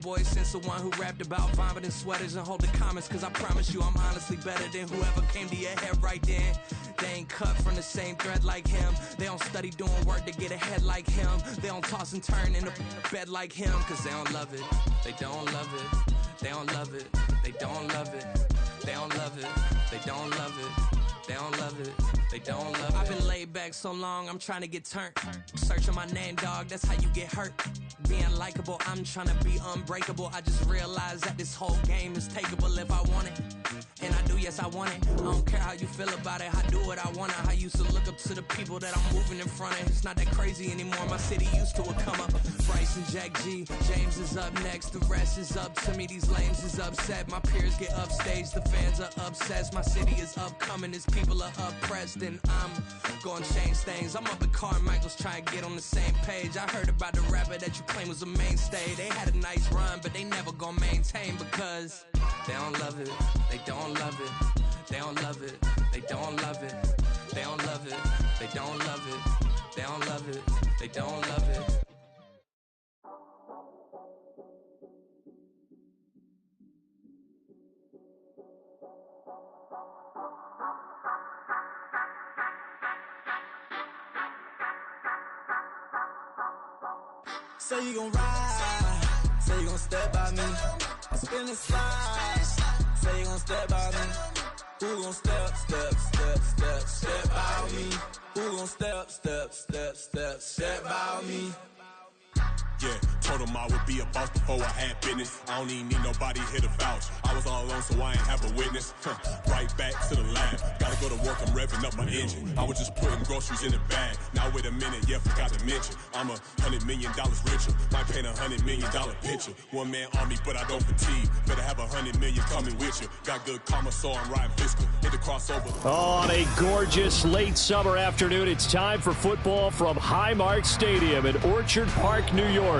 Boy, since the one who rapped about vomiting sweaters and holding comments, cause I promise you I'm honestly better than whoever came to your head right then. They ain't cut from the same thread like him. They don't study doing work to get ahead like him. They don't toss and turn in the bed like him, cause they don't love it. They don't love it. They don't love it. They don't love it. They don't love it. They don't love it. They don't love it. They don't love it. I've been laid back so long, I'm trying to get turned. Searching my name, dog, that's how you get hurt. Being likable, I'm trying to be unbreakable. I just realized that this whole game is takeable if I want it. And I do, yes, I want it. I don't care how you feel about it. I do what I want. I used to look up to the people that I'm moving in front of. It's not that crazy anymore. My city used to come up. Bryce and Jack G. James is up next. The rest is up to me. These lames is upset. My peers get upstage. The fans are obsessed. My city is upcoming. These people are oppressed. And I'm gonna change things. I'm up at Carmichael's trying to get on the same page. I heard about the rapper that you claim was a mainstay. They had a nice run, but they never gonna maintain because they don't love it. They don't love it. They don't love it. They don't love it. They don't love it. They don't love it. They don't love it. They don't love it. Say you gon' ride, say you gon' step by me. Spin and slide, say you gon' step by me. Who gon' step by me? Who gon' step by me? Yeah, told him I would be a boss before I had business. I don't even need nobody here to vouch. I was all alone, so I ain't have a witness. Right back to the lab. Gotta go to work, I'm revving up my engine. I was just putting groceries in the bag. Now wait a minute, yeah, forgot to mention. I'm $100 million richer. Might paint $100 million picture. One man army, but I don't fatigue. Better have 100 million coming with you. Got good karma, so I'm riding fiscal. Hit the crossover. On a gorgeous late summer afternoon, it's time for football from Highmark Stadium in Orchard Park, New York.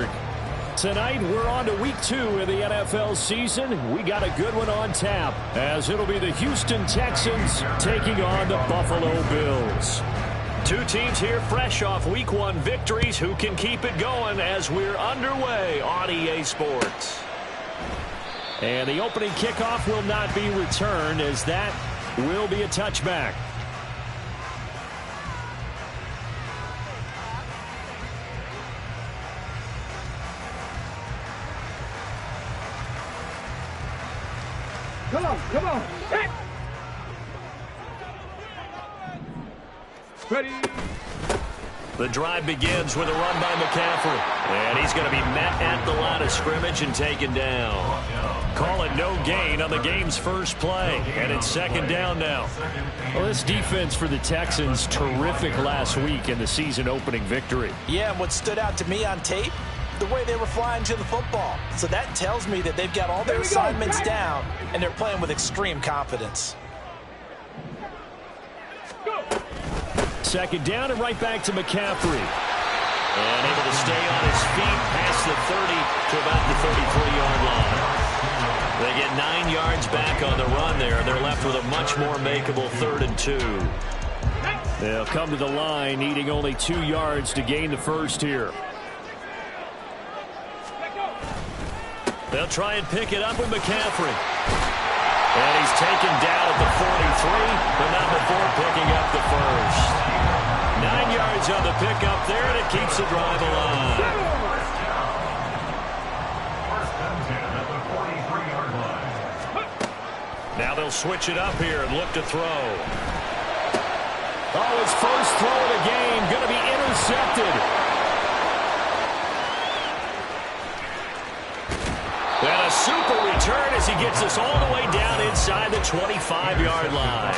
Tonight, we're on to week 2 of the NFL season. We got a good one on tap, as it'll be the Houston Texans taking on the Buffalo Bills. Two teams here fresh off week 1 victories. Who can keep it going as we're underway on EA Sports? And the opening kickoff will not be returned, as that will be a touchback. Come on. Hey. Ready. The drive begins with a run by McCaffrey. And he's going to be met at the line of scrimmage and taken down. Call it no gain on the game's first play. And it's second down now. Well, this defense for the Texans, terrific last week in the season opening victory. Yeah, and what stood out to me on tape, the way they were flying to the football. So that tells me that they've got all their assignments down, and they're playing with extreme confidence. Second down and right back to McCaffrey. And able to stay on his feet past the 30 to about the 33-yard line. They get 9 yards back on the run there. They're left with a much more makeable 3rd and 2. They'll come to the line needing only 2 yards to gain the first here. They'll try and pick it up with McCaffrey. And he's taken down at the 43, but not before picking up the first. 9 yards on the pickup there, and it keeps the drive alive. Now they'll switch it up here and look to throw. Oh, his first throw of the game going to be intercepted. And a super return as he gets us all the way down inside the 25-yard line.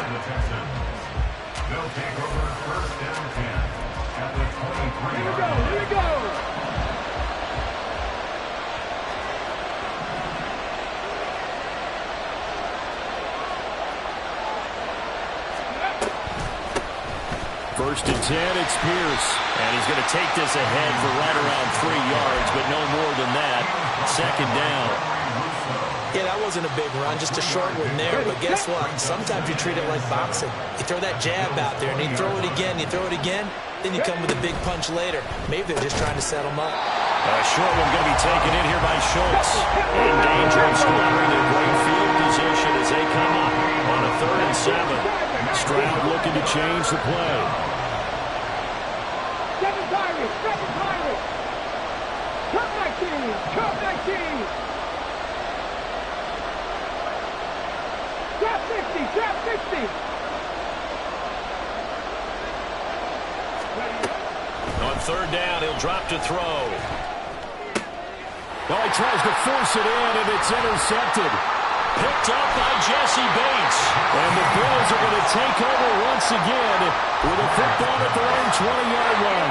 They'll take over first down 10 at the 23-yard line. Here we go. First and 10, it's Pierce. And he's going to take this ahead for right around 3 yards, but no more than that. Second down. Yeah, that wasn't a big run, just a short one there. But guess what? Sometimes you treat it like boxing. You throw that jab out there, and you throw it again, then you come with a big punch later. Maybe they're just trying to set him up. A short one going to be taken in here by Schultz. In danger of squandering their great field position as they come up on a 3rd and 7. Stroud looking to change the play. Second Pirates. Trap 19. Trap 60. On 3rd down, he'll drop to throw. Well, he tries to force it in, and it's intercepted. Picked up by Jesse Bates. And the Bills are going to take over once again with a football at their own 20-yard line.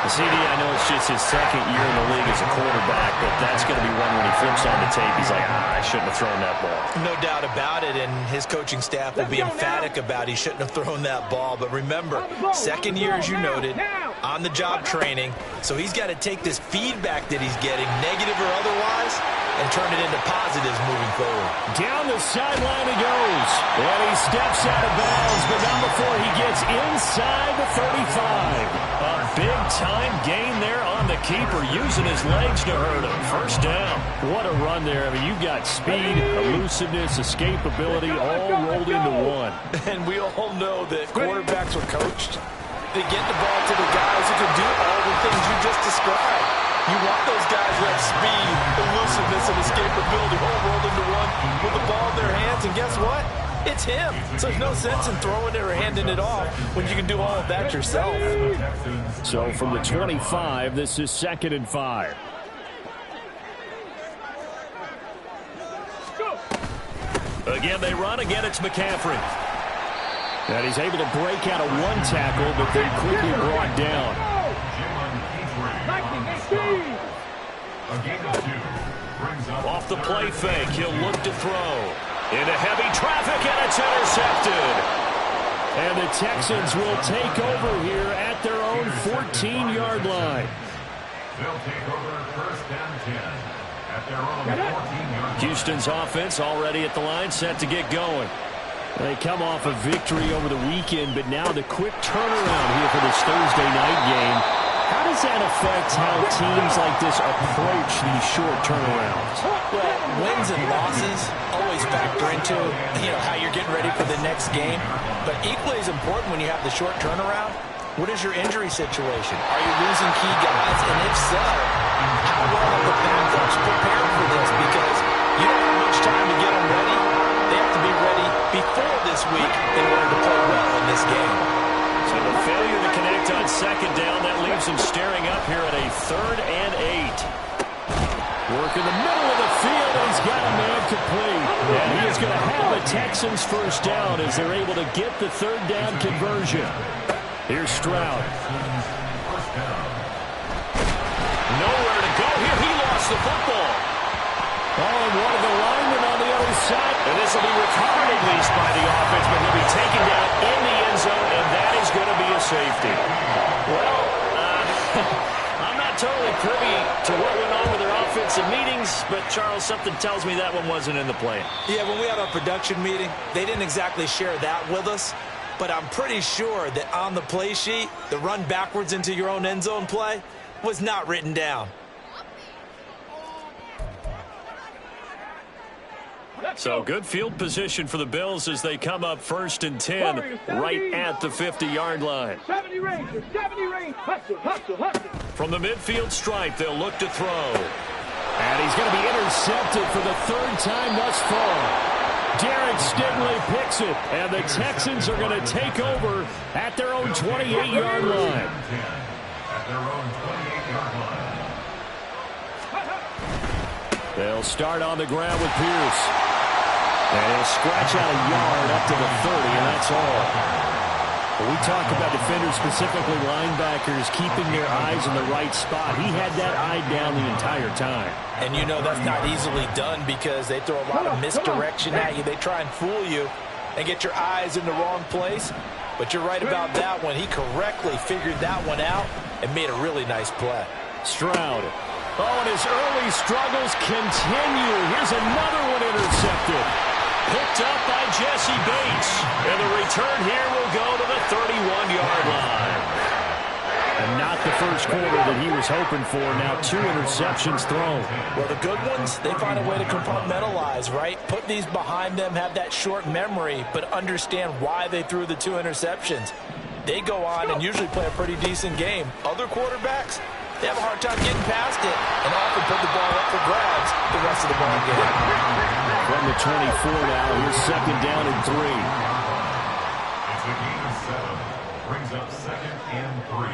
CD, I know it's just his 2nd year in the league as a quarterback, but that's going to be one when he flips on the tape. He's like, I shouldn't have thrown that ball. No doubt about it, and his coaching staff will be emphatic about he shouldn't have thrown that ball. But remember, 2nd year, as you noted, on-the-job training, so he's got to take this feedback that he's getting, negative or otherwise, and turn it into positives moving forward. Down the sideline he goes, and he steps out of bounds, but not before he gets inside the 35. A big-time gain there on the keeper, using his legs to hurt him. 1st down. What a run there. I mean, you've got speed, elusiveness, escapability, all rolled into one. And we all know that quarterbacks are coached to get the ball to the guys who can do all the things you just described. You want those guys who have speed, elusiveness, and escapability all rolled into one with the ball in their hands, and guess what? It's him. So there's no sense in throwing it or handing it off when you can do all of that yourself. So from the 25, this is 2nd and 5. Again, they run. Again, it's McCaffrey. And he's able to break out of 1 tackle, but then quickly brought down. Off the play fake, he'll look to throw. Into heavy traffic, and it's intercepted. And the Texans will take over here at their own 14-yard line. They'll take over 1st and 10 at their own 14-yard line. Houston's offense already at the line, set to get going. They come off a victory over the weekend, but now the quick turnaround here for this Thursday night game. How does that affect how teams like this approach these short turnarounds? Well, wins and losses always factor into, how you're getting ready for the next game. But equally as important when you have the short turnaround, what is your injury situation? Are you losing key guys? And if so, how well have the backups prepared for this? Because you don't have much time to get them ready. They have to be ready before this week in order to play well in this game. So the failure to connect on 2nd down, that leaves him staring up here at a 3rd and 8. Work in the middle of the field, and he's got a man complete. And he is going to have the Texans 1st down as they're able to get the 3rd down conversion. Here's Stroud. Nowhere to go here. He lost the football. Oh, and one of the linemen on the other side. And this will be recovered at least by the offense, but he'll be taken down in the end zone, and that is going to be a safety. Well, I'm not totally privy to what went on with their offensive meetings, but, Charles, something tells me that one wasn't in the plan. Yeah, when we had our production meeting, they didn't exactly share that with us, but I'm pretty sure that on the play sheet, the run backwards into your own end zone play was not written down. So good field position for the Bills as they come up 1st and 10 right at the 50-yard line. 70 range. Hustle. From the midfield stripe, they'll look to throw. And he's going to be intercepted for the 3rd time thus far. Derek Stingley picks it, and the Texans are going to take over at their own 28-yard line. At their own 28-yard line. They'll start on the ground with Pierce. And he'll scratch out a yard up to the 30, and that's all. When we talk about defenders, specifically linebackers, keeping their eyes in the right spot, he had that eye down the entire time. And that's not easily done because they throw a lot of misdirection at you. They try and fool you and get your eyes in the wrong place. But you're right about that one. He correctly figured that one out and made a really nice play. Stroud. Oh, and his early struggles continue. Here's another one intercepted. Picked up by Jesse Bates. And the return here will go to the 31-yard line. And not the first quarter that he was hoping for. Now 2 interceptions thrown. Well, the good ones, they find a way to compartmentalize, right? Put these behind them, have that short memory, but understand why they threw the 2 interceptions. They go on and usually play a pretty decent game. Other quarterbacks, they have a hard time getting past it and often put the ball up for grabs the rest of the ball game. From the 24 now, here's second down and 3. It's a gain of 7. Brings up 2nd and 3.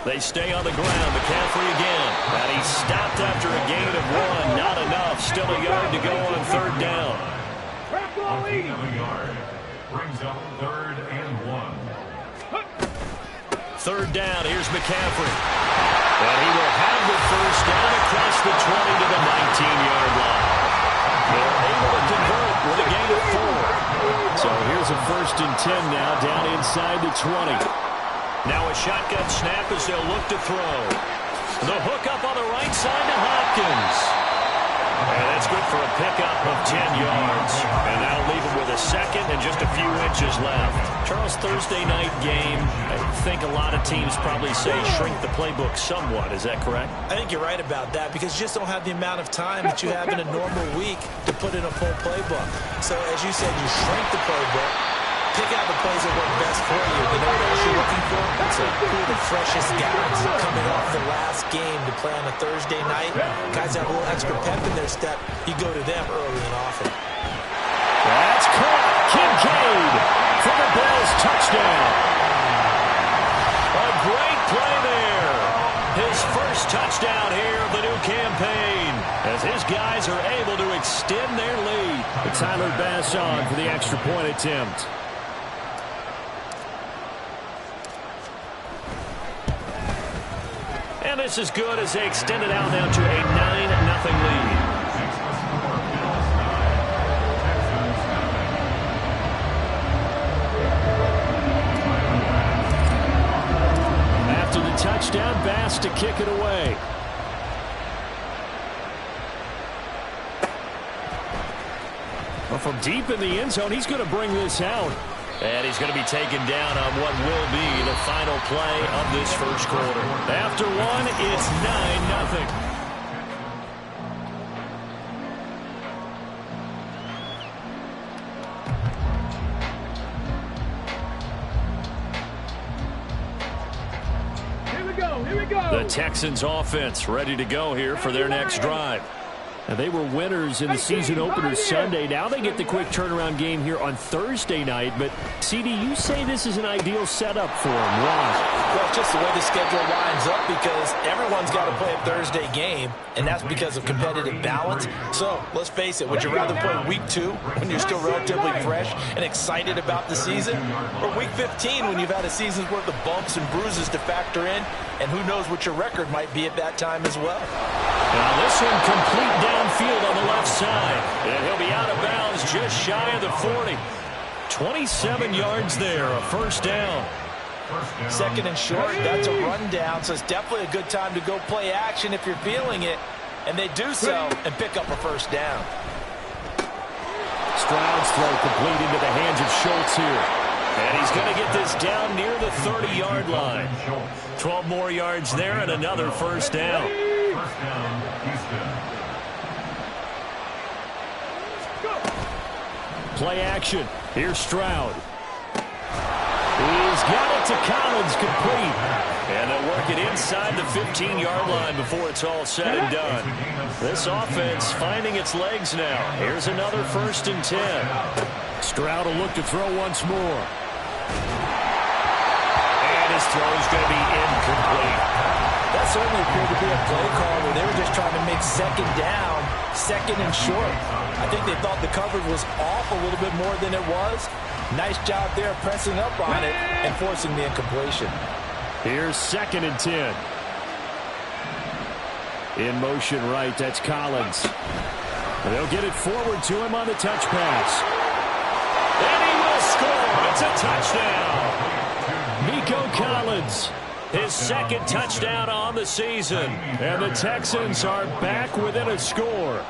They stay on the ground. McCaffrey again. And he's stopped after a gain of 1. Not enough. Still a yard to go on third down. A gain of a yard. Brings up 3rd and 1. Third down. Here's McCaffrey. And he will have the first down across the 20 to the 19-yard line. They're able to convert with a gain of 4. So here's a 1st and 10 now down inside the 20. Now a shotgun snap as they'll look to throw. The hook up on the right side to Hopkins. And that's good for a pickup of 10 yards. And that'll leave him with a second and just a few inches left. Charles, Thursday night game, I think a lot of teams probably say shrink the playbook somewhat. Is that correct? I think you're right about that because you just don't have the amount of time that you have in a normal week to put in a full playbook. So as you said, you shrink the playbook. Pick out the plays that work best for you. You know what else you're looking for? Who are the freshest guys coming off the last game to play on a Thursday night? Guys that have a little extra pep in their step, you go to them early and often. That's caught. Kincaid for the Bills touchdown. A great play there. His first touchdown here of the new campaign as his guys are able to extend their lead. But Tyler Bass on for the extra point attempt. And this is good as they extend it out now to a 9-0 lead. After the touchdown, Bass to kick it away. Well, from deep in the end zone, he's going to bring this out. And he's going to be taken down on what will be the final play of this first quarter. After 1, it's 9-0. Here we go. The Texans offense ready to go here for their next drive. And they were winners in the season opener Sunday. Now they get the quick turnaround game here on Thursday night. But, CD, you say this is an ideal setup for them. Why? Well, just the way the schedule lines up because everyone's got to play a Thursday game, and that's because of competitive balance. So, let's face it, would you rather play week 2 when you're still relatively fresh and excited about the season, or week 15 when you've had a season's worth of bumps and bruises to factor in, and who knows what your record might be at that time as well? Now this one complete downfield on the left side. And he'll be out of bounds just shy of the 40. 27 yards there, a first down. Second and short, that's a rundown, so it's definitely a good time to go play action if you're feeling it. And they do so and pick up a first down. Stroud's throw complete into the hands of Schultz here. And he's going to get this down near the 30-yard line. 12 more yards there and another first down. First down, Houston. Play action. Here's Stroud. He's got it to Collins, complete. And they'll work it inside the 15-yard line before it's all said and done. This offense finding its legs now. Here's another 1st and 10. Stroud will look to throw once more. And his throw's going to be incomplete. That certainly appeared to be a play call where they were just trying to make second down, second and short. I think they thought the coverage was off a little bit more than it was. Nice job there pressing up on it and forcing the incompletion. Here's 2nd and 10. In motion right, that's Collins. They'll get it forward to him on the touch pass. And he will score. It's a touchdown. Nico Collins, his 2nd touchdown on the season. And the Texans are back within a score.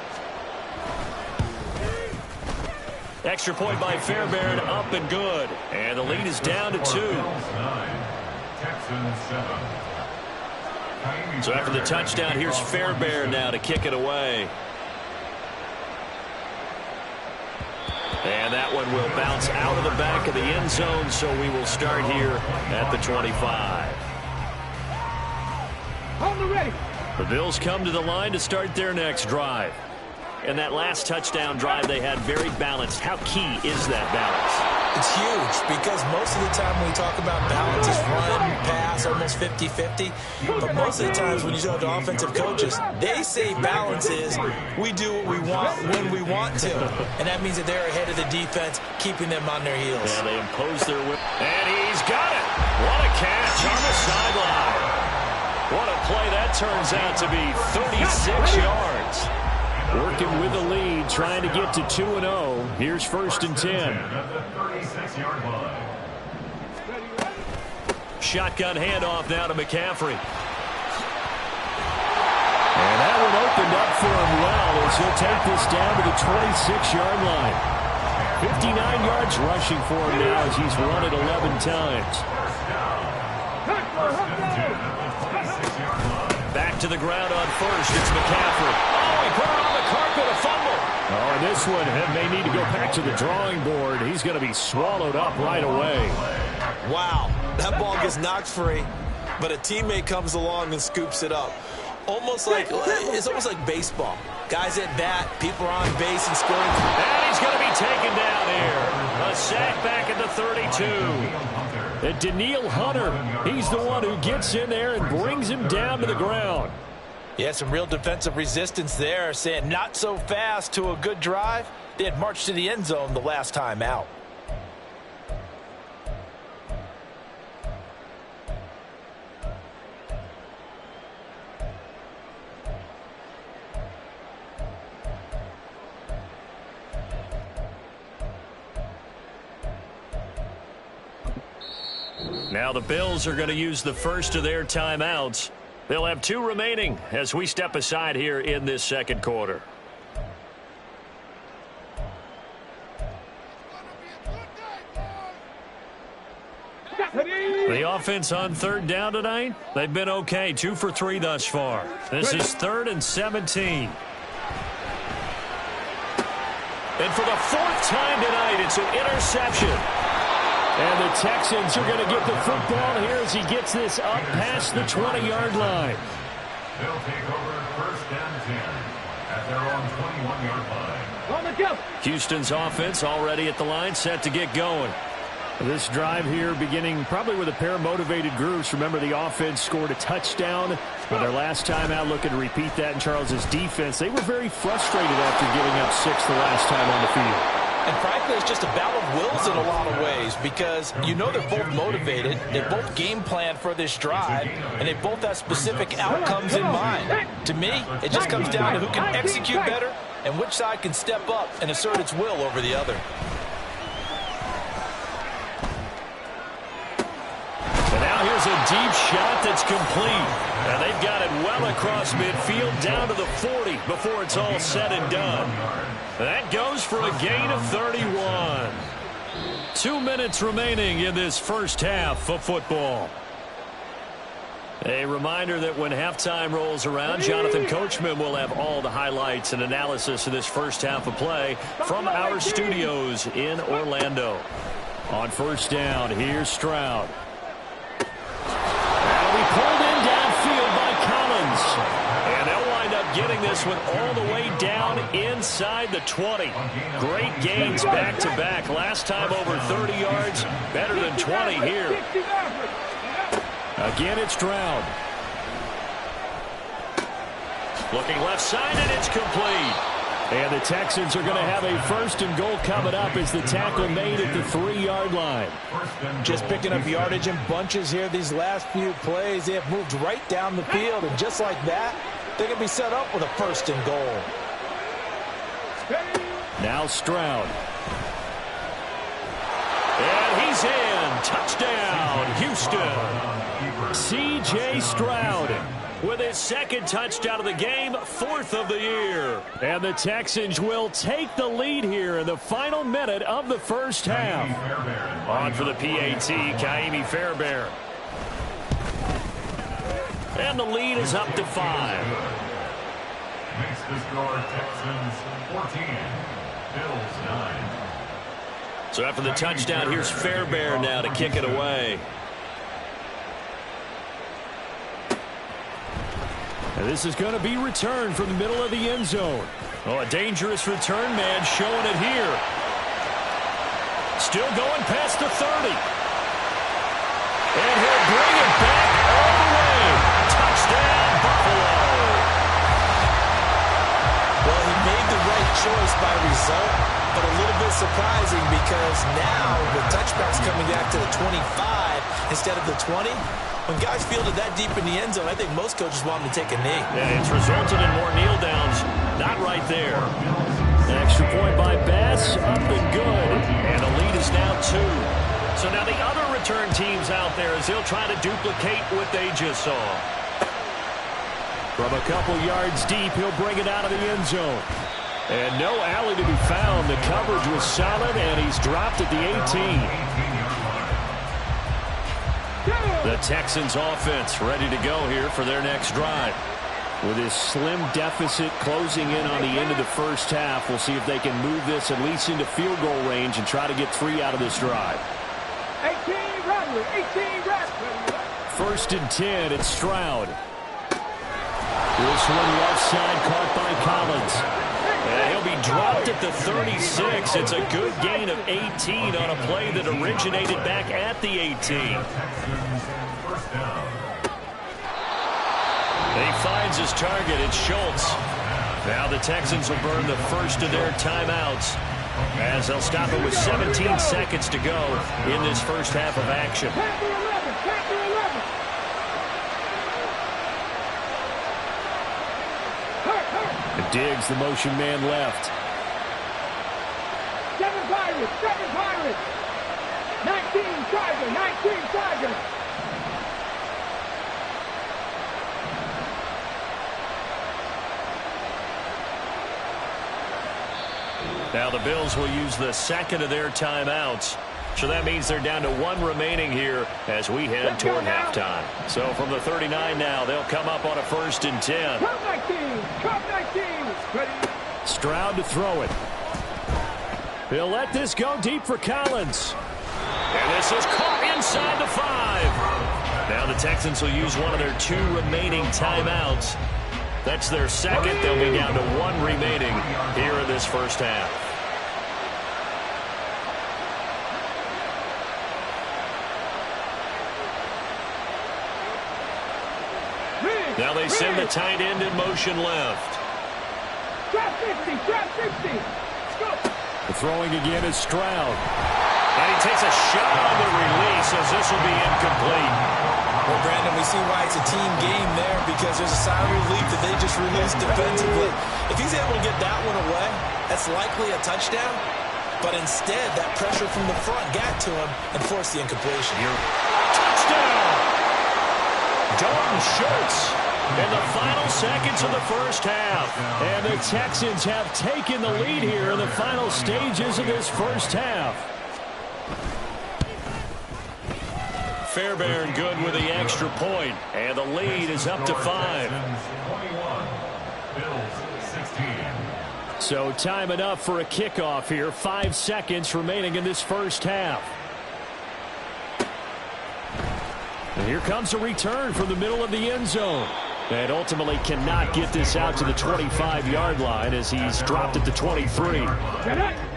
Extra point by Fairbairn, up and good. And the lead is down to 2. So after the touchdown, here's Fairbairn now to kick it away. And that one will bounce out of the back of the end zone, so we will start here at the 25. The Bills come to the line to start their next drive. And that last touchdown drive they had very balanced. How key is that balance? It's huge because most of the time when we talk about balance is run, pass, almost 50-50. But most of the times when you talk to offensive coaches, they say balance is we do what we want when we want to. And that means that they're ahead of the defense, keeping them on their heels. Yeah, they impose their will. And he's got it. What a catch on the sideline. What a play that turns out to be. 36 yards. Working with the lead, trying to get to 2-0. Here's 1st and 10. Shotgun handoff now to McCaffrey. And that one opened up for him well as he'll take this down to the 26-yard line. 59 yards rushing for him now as he's run it 11 times. Back to the ground on 1st. It's McCaffrey. Oh, he put it on the carpet, a fumble. Oh, and this one may need to go back to the drawing board. He's going to be swallowed up right away. Wow, that ball gets knocked free, but a teammate comes along and scoops it up. It's almost like baseball. Guys at bat, people are on base and scoring. And he's going to be taken down here. A sack back at the 32. And Daniil Hunter, he's the one who gets in there and brings him down to the ground. Yeah, some real defensive resistance there, saying not so fast to a good drive. They had marched to the end zone the last time out. Now the Bills are going to use the first of their timeouts. They'll have 2 remaining as we step aside here in this second quarter. The offense on 3rd down tonight, they've been okay. 2 for 3 thus far. This is 3rd and 17. And for the 4th time tonight, it's an interception. And the Texans are going to get the football here as he gets this up past the 20-yard line. They'll take over 1st and 10 at their own 21-yard line. Houston's offense already at the line, set to get going. This drive here beginning probably with a pair of motivated groups. Remember, the offense scored a touchdown on their last time out, looking to repeat that in Charles's defense. They were very frustrated after giving up 6 the last time on the field. And frankly, it's just a battle of wills in a lot of ways because you know they're both motivated, they both game plan for this drive, and they both have specific outcomes in mind. To me, it just comes down to who can execute better and which side can step up and assert its will over the other. And now here's a deep shot that's complete. And they've got it well across midfield down to the 40 before it's all said and done. That goes for a gain of 31. 2 minutes remaining in this first half of football. A reminder that when halftime rolls around, Jonathan Coachman will have all the highlights and analysis of this first half of play from our studios in Orlando. On 1st down, here's Stroud. That'll be pulled in downfield by Collins. And they'll wind up getting this one all the way down inside the 20. Great gains back-to-back. Last time over 30 yards, better than 20 here. Again, it's Stroud. Looking left side, and it's complete. And the Texans are going to have a 1st and goal coming up as the tackle made at the 3-yard line. Just picking up yardage in bunches here these last few plays. They have moved right down the field, and just like that, they can be set up with a 1st and goal. Now Stroud. And he's in. Touchdown, Houston. C.J. Stroud. with his second touchdown of the game, 4th of the year. And the Texans will take the lead here in the final minute of the first half. On for the PAT, Kaimi Fairbairn. And the lead is up to 5. Makes the score Texans 14, Bills 9. So after the touchdown, here's Fairbairn now to kick it away. And this is going to be returned from the middle of the end zone. Oh, a dangerous return man showing it here. Still going past the 30. And he'll bring it back all the way. Touchdown, Buffalo. Well, he made the right choice by result, but a little bit surprising because now with touchbacks coming back to the 25 instead of the 20, when guys fielded that deep in the end zone, I think most coaches want them to take a knee. Yeah, it's resulted in more kneel downs. Not right there. An extra point by Bass, up and good. And the lead is now 2. So now the other return teams out there as they'll try to duplicate what they just saw. From a couple yards deep, he'll bring it out of the end zone. And no alley to be found. The coverage was solid, and he's dropped at the 18. The Texans offense ready to go here for their next drive. With his slim deficit closing in on the end of the first half, we'll see if they can move this at least into field goal range and try to get 3 out of this drive. 18 reps. 1st and 10, it's Stroud. This one left side caught by Collins. And he'll be dropped at the 36. It's a good gain of 18 on a play that originated back at the 18. He finds his target. It's Schultz. Now the Texans will burn the first of their timeouts as they'll stop it with 17 seconds to go in this first half of action. Diggs, the motion man left. 7 Pirates. 19 Tiger. Now the Bills will use the second of their timeouts. So that means they're down to 1 remaining here as we head toward halftime. So from the 39 now, they'll come up on a 1st and 10. Cup 19. Ready. Stroud to throw it. He'll let this go deep for Collins. And this is caught inside the 5. Now the Texans will use one of their 2 remaining timeouts. That's their second. They'll be down to 1 remaining here in this first half. Now they send the tight end in motion left. Trap 60. The throwing again is Stroud. And he takes a shot on the release as this will be incomplete. Well, Brandon, we see why it's a team game there because there's a sigh of relief that they just released defensively. If he's able to get that one away, that's likely a touchdown. But instead, that pressure from the front got to him and forced the incompletion. Touchdown! Dalton Schultz in the final seconds of the first half. And the Texans have taken the lead here in the final stages of this first half. Fairbairn good with the extra point, and the lead is up to 5. 21, Bills 16. So time enough for a kickoff here. 5 seconds remaining in this first half. And here comes a return from the middle of the end zone. And ultimately cannot get this out to the 25-yard line as he's dropped at the 23.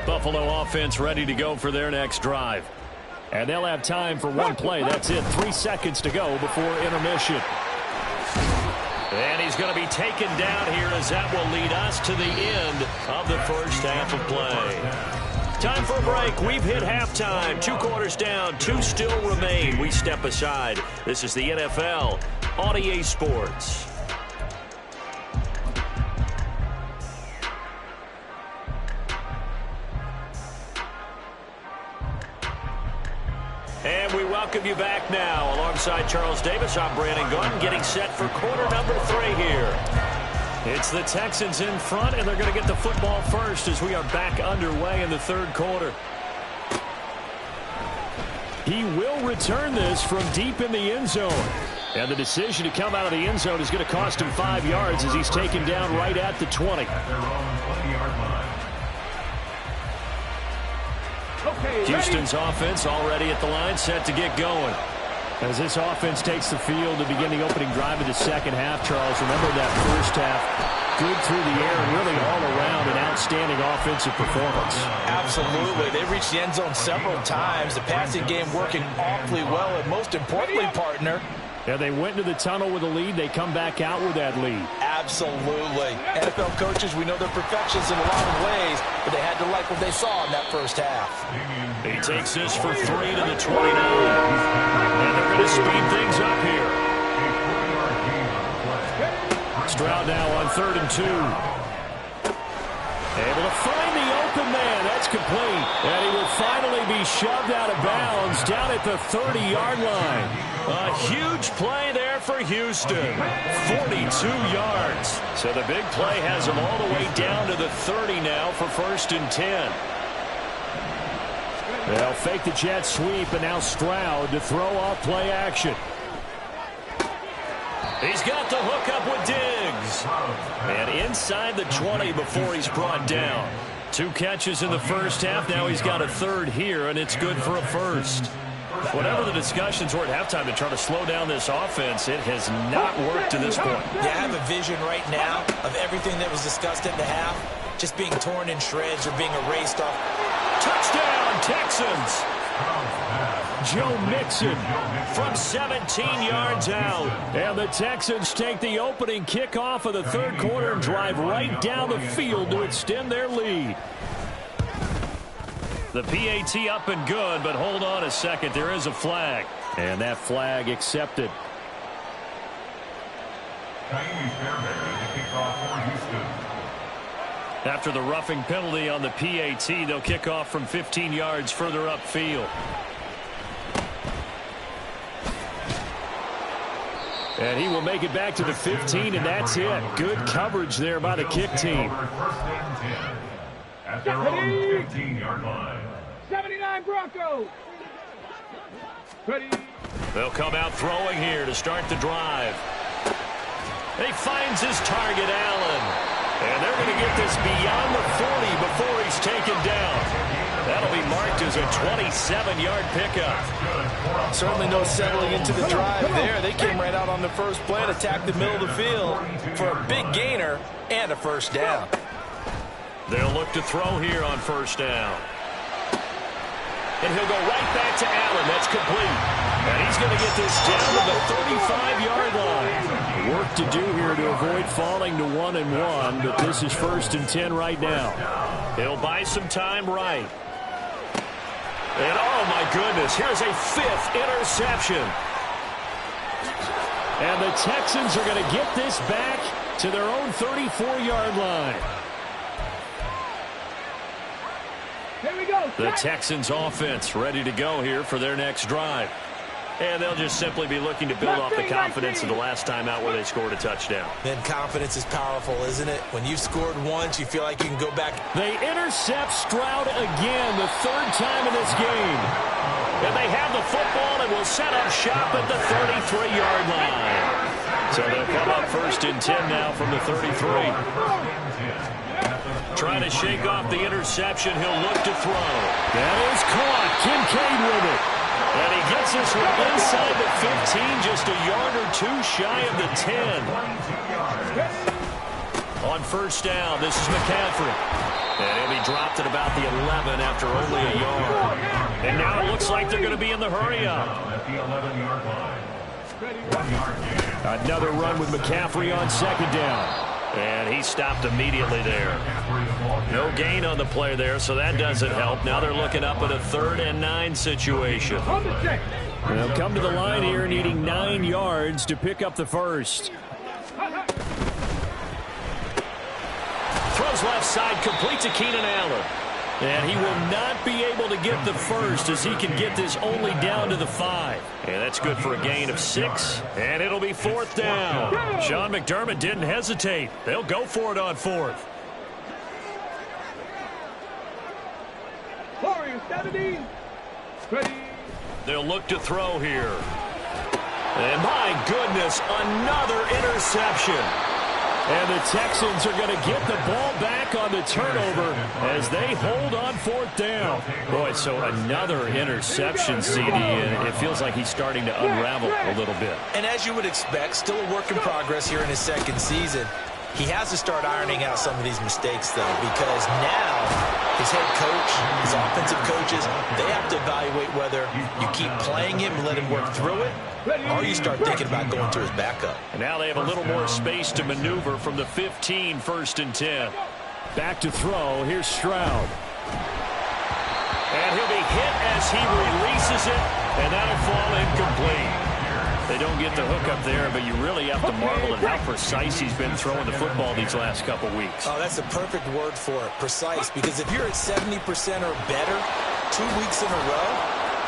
Buffalo offense ready to go for their next drive. And they'll have time for 1 play. That's it. 3 seconds to go before intermission. And he's going to be taken down here as that will lead us to the end of the first half of play. Time for a break. We've hit halftime. 2 quarters down. 2 still remain. We step aside. This is the NFL on EA Sports. And we welcome you back now. Alongside Charles Davis, I'm Brandon Gordon, getting set for quarter number 3 here. It's the Texans in front, and they're going to get the football first as we are back underway in the third quarter. He will return this from deep in the end zone. And the decision to come out of the end zone is going to cost him 5 yards as he's taken down right at the 20. Houston's offense already at the line, set to get going. As this offense takes the field to begin the opening drive of the second half, Charles, remember that first half, good through the air and really all around an outstanding offensive performance. Absolutely. They reached the end zone several times. The passing game working awfully well, and most importantly, partner, yeah, they went into the tunnel with a lead. They come back out with that lead. Absolutely. NFL coaches, we know they're perfectionists in a lot of ways, but they had to like what they saw in that first half. He takes this for 3 to the 29. And they're going to speed things up here. Stroud now on 3rd and 2. Able to find the open man. That's complete. And he will finally be shoved out of bounds down at the 30-yard line. A huge play there for Houston. 42 yards. So the big play has him all the way down to the 30 now for 1st and 10. They'll fake the jet sweep, and now Stroud to throw off play action. He's got the hook up with Diggs. And inside the 20 before he's brought down. 2 catches in the first half. Now he's got a 3rd here, and it's good for a 1st. Whatever the discussions were at halftime to try to slow down this offense, it has not worked to this point. Yeah, I have a vision right now of everything that was discussed at the half just being torn in shreds or being erased off. Touchdown, Texans! Joe Mixon from 17 yards out. And the Texans take the opening kickoff of the third quarter and drive right down the field to extend their lead. The PAT up and good, but hold on a second. There is a flag. And that flag accepted. After the roughing penalty on the PAT, they'll kick off from 15 yards further upfield. And he will make it back to the 15, and that's it. Good coverage there by the kick team. At their own 15-yard line. 79 Broncos. Ready. They'll come out throwing here to start the drive. He finds his target, Allen. And they're going to get this beyond the 40 before he's taken down. That'll be marked as a 27-yard pickup. Certainly no settling into the drive there. They came right out on the first play and attacked the middle of the field for a big gainer and a first down. They'll look to throw here on first down. And he'll go right back to Allen. That's complete. And he's going to get this down to the 35-yard line. Work to do here to avoid falling to 1-1, but this is 1st and 10 right now. He'll buy some time right. And oh my goodness, here's a 5th interception. And the Texans are going to get this back to their own 34-yard line. Here we go. The Texans offense ready to go here for their next drive. And they'll just simply be looking to build off the confidence of the last time out where they scored a touchdown. Then confidence is powerful, isn't it? When you've scored once, you feel like you can go back. They intercept Stroud again, the 3rd time in this game. And they have the football and will set up shop at the 33-yard line. So they'll come up 1st and 10 now from the 33. Trying to shake off the interception. He'll look to throw. That is caught. Kincaid with it. And he gets this one inside the 15, just a yard or 2 shy of the 10. On first down, this is McCaffrey. And he'll be dropped at about the 11 after only a yard. And now it looks like they're going to be in the hurry-up. Another run with McCaffrey on 2nd down. And he stopped immediately there. No gain on the play there, so that doesn't help. Now they're looking up at a 3rd and 9 situation. They'll come to the line here needing 9 yards to pick up the first. Throws left side, complete to Keenan Allen. And he will not be able to get the first as he can get this only down to the 5. And that's good for a gain of 6. And it'll be 4th down. Sean McDermott didn't hesitate. They'll go for it on 4th. Warriors 70. Ready. They'll look to throw here. And my goodness, another interception. And the Texans are going to get the ball back on the turnover as they hold on 4th down. Boy, so another interception, CD, and it feels like he's starting to unravel a little bit. And as you would expect, still a work in progress here in his 2nd season. He has to start ironing out some of these mistakes, though, because now his head coach, his offensive coaches, they have to evaluate whether you keep playing him and let him work through it, or you start thinking about going to his backup. And now they have a little more space to maneuver from the 15, 1st and 10. Back to throw. Here's Stroud. And he'll be hit as he releases it, and that'll fall incomplete. They don't get the hook up there, but you really have to marvel at how precise he's been throwing the football these last couple weeks. Oh, that's the perfect word for it, precise, because if you're at 70% or better 2 weeks in a row,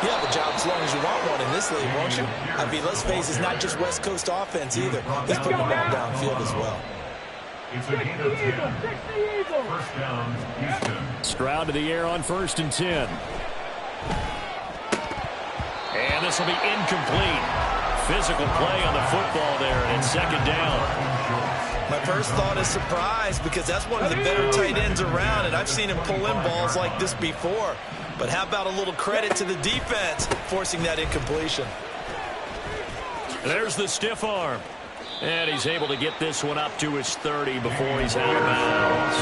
you have a job as long as you want one in this league, won't you? I mean, let's face it, it's not just West Coast offense either. He's putting the ball downfield as well. It's a gain of 10. 1st down, Houston. Stroud to the air on 1st and 10. And this will be incomplete. Physical play on the football there, and it's 2nd down. My first thought is surprise, because that's one of the better tight ends around, and I've seen him pull in balls like this before. But how about a little credit to the defense forcing that incompletion? There's the stiff arm. And he's able to get this one up to his 30 before he's out of bounds.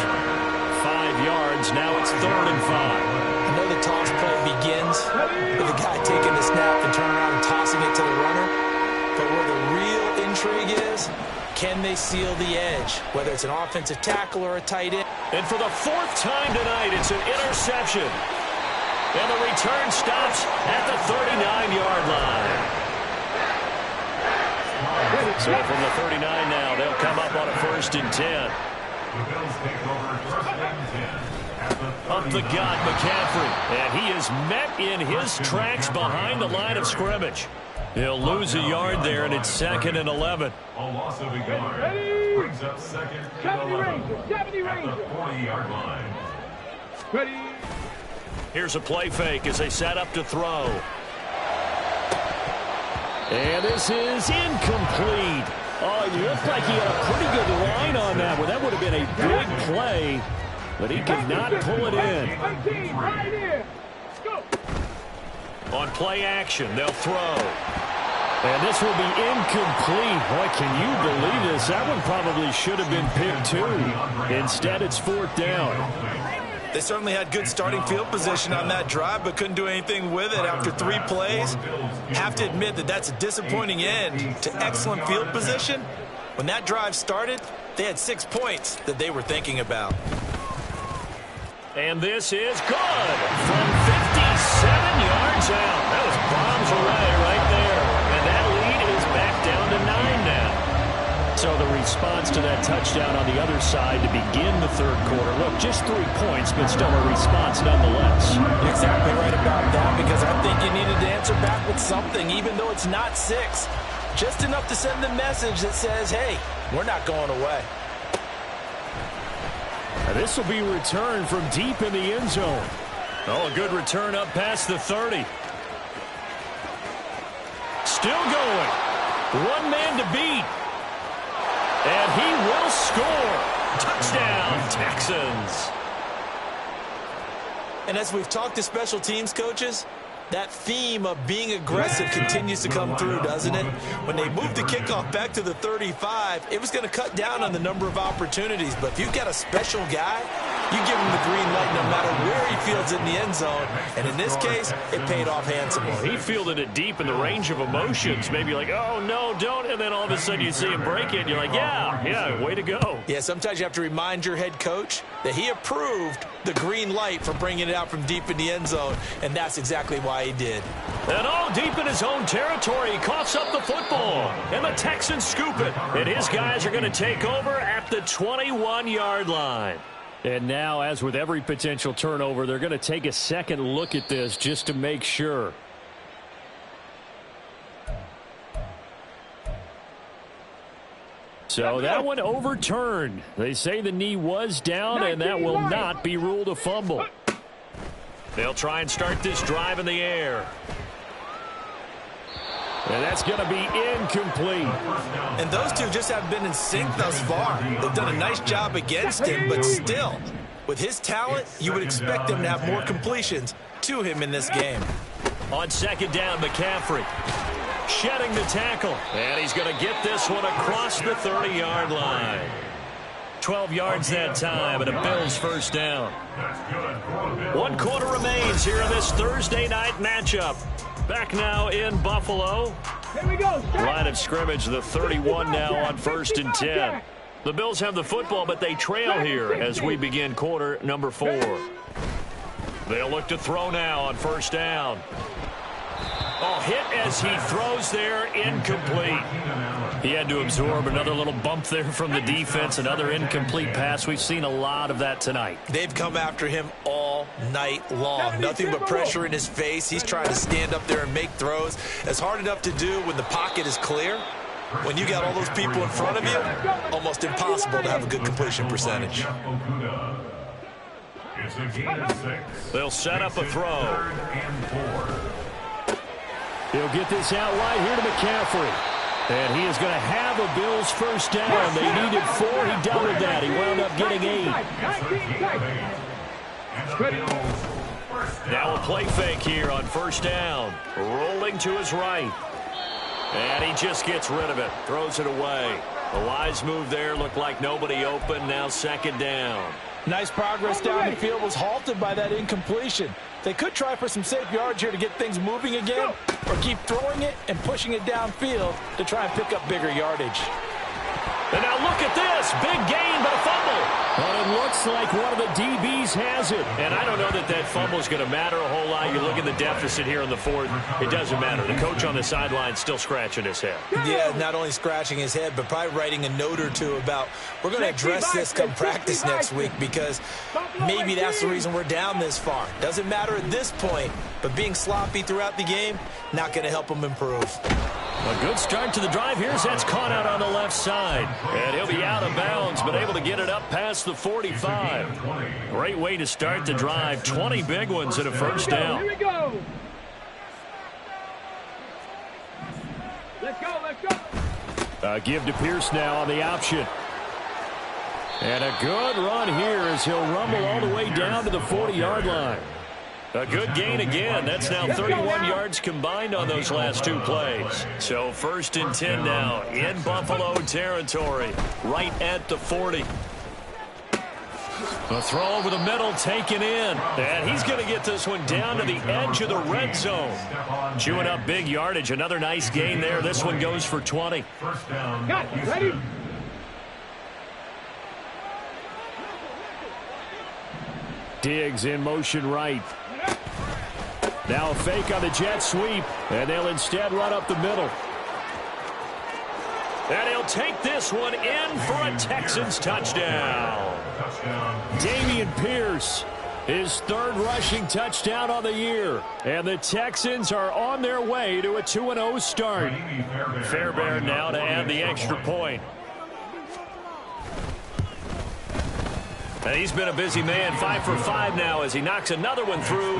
5 yards, now it's 3rd and 5. I know the toss play begins with the guy taking the snap and turning around and tossing it to the runner. But where the real intrigue is, can they seal the edge, whether it's an offensive tackle or a tight end? And for the 4th time tonight, it's an interception. And the return stops at the 39-yard line. So from the 39 now, they'll come up on a 1st and 10. The Bills take over 1st and 10. Up the gut, McCaffrey. And he is met in his tracks behind the line of scrimmage. He'll lose a yard there, and it's 2nd and 11. A loss of a yard brings up 2nd and 11 at the 40-yard line. Ready. Here's a play fake as they set up to throw. And this is incomplete. Oh, it looked like he had a pretty good line on that one. That would have been a big play, but he could not pull it in. On play action, they'll throw. And this will be incomplete. Boy, can you believe this? That one probably should have been picked too. Instead, it's 4th down. They certainly had good starting field position on that drive, but couldn't do anything with it after 3 plays. Have to admit that that's a disappointing end to excellent field position. When that drive started, they had 6 points that they were thinking about. And this is good from 57 yards out. That was bombs away right there. And that lead is back down to 9 now. So the response to that touchdown on the other side to begin the 3rd quarter. Look, just 3 points, but still a response nonetheless. You're exactly right about that, because I think you needed to answer back with something, even though it's not 6. Just enough to send the message that says, hey, we're not going away. This will be returned from deep in the end zone. Oh, a good return up past the 30. Still going. 1 man to beat. And he will score. Touchdown, Texans. And as we've talked to special teams coaches, that theme of being aggressive continues to come through, doesn't it? When they moved the kickoff back to the 35, it was going to cut down on the number of opportunities. But if you've got a special guy, you give him the green light no matter where he fields it in the end zone. And in this case, it paid off handsomely. He fielded it deep in the range of emotions. Maybe like, oh, no, don't. And then all of a sudden you see him break it. And you're like, yeah, way to go. Yeah, sometimes you have to remind your head coach that he approved the green light for bringing it out from deep in the end zone. And that's exactly why he did. And all deep in his own territory, he coughs up the football. And the Texans scoop it. And his guys are going to take over at the 21-yard line. And now, as with every potential turnover, they're going to take a second look at this just to make sure. So that one overturned. They say the knee was down, and that will not be ruled a fumble. They'll try and start this drive in the air. And that's going to be incomplete. And those two just have been in sync thus far. They've done a nice job against him, but still, with his talent, you would expect them to have more completions to him in this game. On second down, McCaffrey shedding the tackle. And he's going to get this one across the 30-yard line. 12 yards that time, and a Bills first down. 1 quarter remains here in this Thursday night matchup. Back now in Buffalo. Here we go. Line of scrimmage, the 31 now on 1st and 10. The Bills have the football, but they trail here as we begin quarter number 4. They'll look to throw now on first down. Oh, hit as he throws there, incomplete. He had to absorb another little bump there from the defense, another incomplete pass. We've seen a lot of that tonight. They've come after him all night long. Nothing but pressure in his face. He's trying to stand up there and make throws. It's hard enough to do when the pocket is clear. When you got all those people in front of you, almost impossible to have a good completion percentage. They'll set up a throw. He'll get this out wide here to McCaffrey. And he is going to have a Bills first down. They needed 4. He doubled that. He wound up getting 8. Now a play fake here on first down. Rolling to his right. And he just gets rid of it. Throws it away. A wise move there. Looked like nobody open. Now second down. Nice progress down the field, was halted by that incompletion. They could try for some safe yards here to get things moving again, or keep throwing it and pushing it downfield to try and pick up bigger yardage. And now look at this. Big gain, but a fumble. But it looks like one of the DBs has it. And I don't know that that fumble is going to matter a whole lot. You look at the deficit here in the 4th. It doesn't matter. The coach on the sideline still scratching his head. Yeah, not only scratching his head, but probably writing a note or two about we're going to address this come practice next week because maybe that's the reason we're down this far. Doesn't matter at this point, but being sloppy throughout the game, not going to help him improve. A good start to the drive. Here's that's caught out on the left side. And he'll be out of bounds, but able to get it up past the 45. Great way to start the drive. 20 big ones and a first down. Here we go. Let's go, let's go. Give to Pierce now on the option. And a good run here as he'll rumble all the way down to the 40-yard line. A good gain again. That's now 31 yards combined on those last 2 plays. So 1st and 10 now in Buffalo territory, right at the 40. A throw over the middle taken in. And he's going to get this one down to the edge of the red zone. Chewing up big yardage. Another nice gain there. This one goes for 20. Got it. Ready? Diggs in motion right. Now a fake on the jet sweep, and they'll instead run up the middle. And he'll take this one in for a Texans touchdown. Dameon Pierce, his 3rd rushing touchdown on the year. And the Texans are on their way to a 2-0 start. Fairbairn now to add the extra point. And he's been a busy man, 5 for 5 now as he knocks another one through.